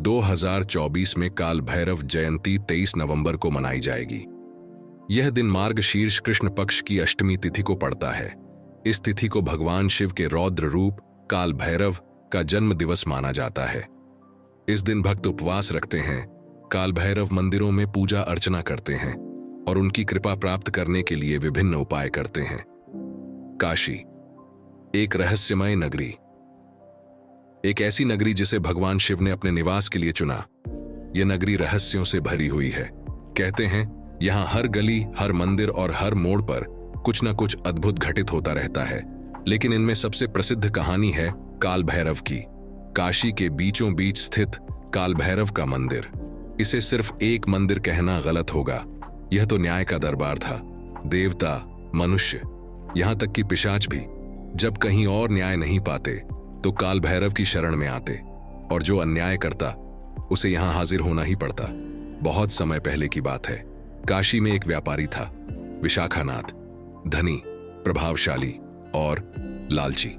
2024 में काल भैरव जयंती 23 नवंबर को मनाई जाएगी। यह दिन मार्गशीर्ष कृष्ण पक्ष की अष्टमी तिथि को पड़ता है। इस तिथि को भगवान शिव के रौद्र रूप काल भैरव का जन्म दिवस माना जाता है। इस दिन भक्त उपवास रखते हैं, काल भैरव मंदिरों में पूजा अर्चना करते हैं और उनकी कृपा प्राप्त करने के लिए विभिन्न उपाय करते हैं। काशी, एक रहस्यमय नगरी। एक ऐसी नगरी जिसे भगवान शिव ने अपने निवास के लिए चुना। यह नगरी रहस्यों से भरी हुई है। कहते हैं यहां हर गली, हर मंदिर और हर मोड़ पर कुछ न कुछ अद्भुत घटित होता रहता है। लेकिन इनमें सबसे प्रसिद्ध कहानी है काल भैरव की। काशी के बीचों बीच स्थित काल भैरव का मंदिर। इसे सिर्फ एक मंदिर कहना गलत होगा। यह तो न्याय का दरबार था। देवता, मनुष्य, यहां तक कि पिशाच भी जब कहीं और न्याय नहीं पाते तो काल भैरव की शरण में आते और जो अन्याय करता उसे यहां हाजिर होना ही पड़ता। बहुत समय पहले की बात है। काशी में एक व्यापारी था, विशाखानाथ। धनी, प्रभावशाली और लालची।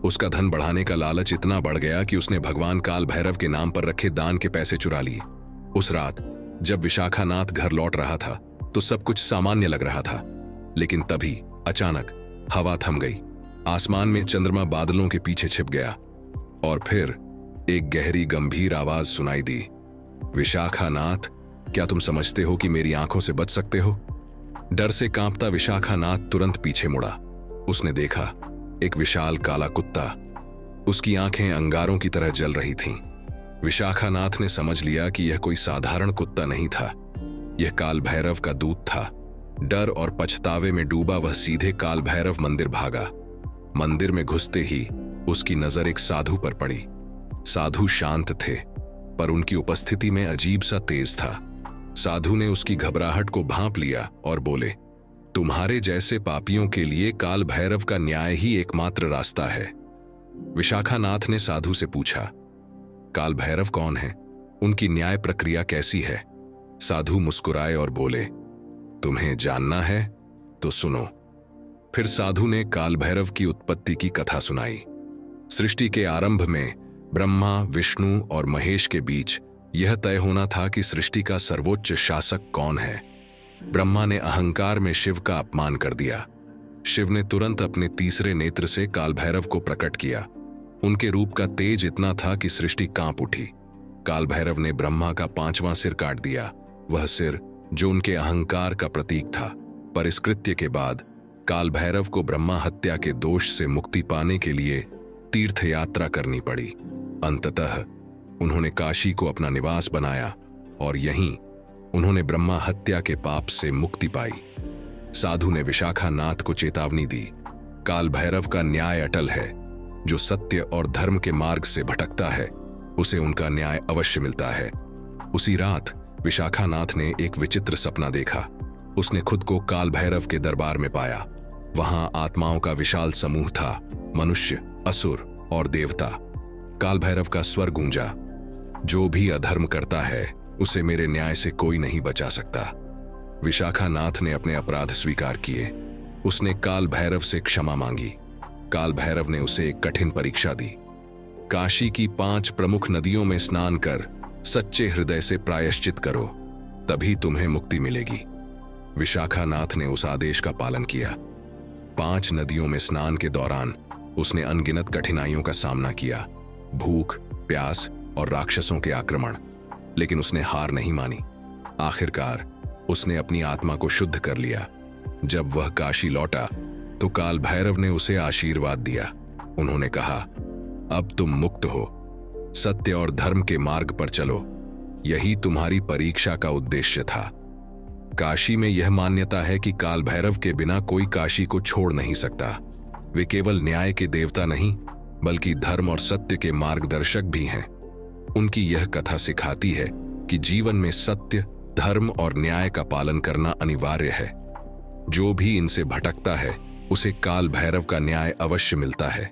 उसका धन बढ़ाने का लालच इतना बढ़ गया कि उसने भगवान काल भैरव के नाम पर रखे दान के पैसे चुरा लिए। उस रात जब विशाखानाथ घर लौट रहा था तो सब कुछ सामान्य लग रहा था, लेकिन तभी अचानक हवा थम गई। आसमान में चंद्रमा बादलों के पीछे छिप गया और फिर एक गहरी गंभीर आवाज सुनाई दी। विशाखानाथ, क्या तुम समझते हो कि मेरी आंखों से बच सकते हो? डर से कांपता विशाखानाथ तुरंत पीछे मुड़ा। उसने देखा एक विशाल काला कुत्ता। उसकी आंखें अंगारों की तरह जल रही थीं। विशाखानाथ ने समझ लिया कि यह कोई साधारण कुत्ता नहीं था, यह काल भैरव का दूत था। डर और पछतावे में डूबा वह सीधे काल भैरव मंदिर भागा। मंदिर में घुसते ही उसकी नजर एक साधु पर पड़ी। साधु शांत थे, पर उनकी उपस्थिति में अजीब सा तेज था। साधु ने उसकी घबराहट को भांप लिया और बोले, तुम्हारे जैसे पापियों के लिए काल भैरव का न्याय ही एकमात्र रास्ता है। विशाखानाथ ने साधु से पूछा, काल भैरव कौन है? उनकी न्याय प्रक्रिया कैसी है? साधु मुस्कुराए और बोले, तुम्हें जानना है तो सुनो। फिर साधु ने काल भैरव की उत्पत्ति की कथा सुनाई। सृष्टि के आरंभ में ब्रह्मा, विष्णु और महेश के बीच यह तय होना था कि सृष्टि का सर्वोच्च शासक कौन है। ब्रह्मा ने अहंकार में शिव का अपमान कर दिया। शिव ने तुरंत अपने तीसरे नेत्र से काल भैरव को प्रकट किया। उनके रूप का तेज इतना था कि सृष्टि कांप उठी। काल भैरव ने ब्रह्मा का 5वां सिर काट दिया, वह सिर जो उनके अहंकार का प्रतीक था। पर इस कृत्य के बाद काल भैरव को ब्रह्मा हत्या के दोष से मुक्ति पाने के लिए तीर्थ यात्रा करनी पड़ी। अंततः उन्होंने काशी को अपना निवास बनाया और यहीं उन्होंने ब्रह्मा हत्या के पाप से मुक्ति पाई। साधु ने विशाखानाथ को चेतावनी दी, काल भैरव का न्याय अटल है। जो सत्य और धर्म के मार्ग से भटकता है उसे उनका न्याय अवश्य मिलता है। उसी रात विशाखानाथ ने एक विचित्र सपना देखा। उसने खुद को काल भैरव के दरबार में पाया। वहां आत्माओं का विशाल समूह था, मनुष्य, असुर और देवता। काल भैरव का स्वर गूंजा, जो भी अधर्म करता है उसे मेरे न्याय से कोई नहीं बचा सकता। विशाखानाथ ने अपने अपराध स्वीकार किए। उसने काल भैरव से क्षमा मांगी। काल भैरव ने उसे एक कठिन परीक्षा दी। काशी की 5 प्रमुख नदियों में स्नान कर सच्चे हृदय से प्रायश्चित करो, तभी तुम्हें मुक्ति मिलेगी। विशाखानाथ ने उस आदेश का पालन किया। 5 नदियों में स्नान के दौरान उसने अनगिनत कठिनाइयों का सामना किया, भूख, प्यास और राक्षसों के आक्रमण, लेकिन उसने हार नहीं मानी। आखिरकार उसने अपनी आत्मा को शुद्ध कर लिया। जब वह काशी लौटा तो काल भैरव ने उसे आशीर्वाद दिया। उन्होंने कहा, अब तुम मुक्त हो, सत्य और धर्म के मार्ग पर चलो, यही तुम्हारी परीक्षा का उद्देश्य था। काशी में यह मान्यता है कि काल भैरव के बिना कोई काशी को छोड़ नहीं सकता। वे केवल न्याय के देवता नहीं बल्कि धर्म और सत्य के मार्गदर्शक भी हैं। उनकी यह कथा सिखाती है कि जीवन में सत्य, धर्म और न्याय का पालन करना अनिवार्य है। जो भी इनसे भटकता है उसे काल भैरव का न्याय अवश्य मिलता है।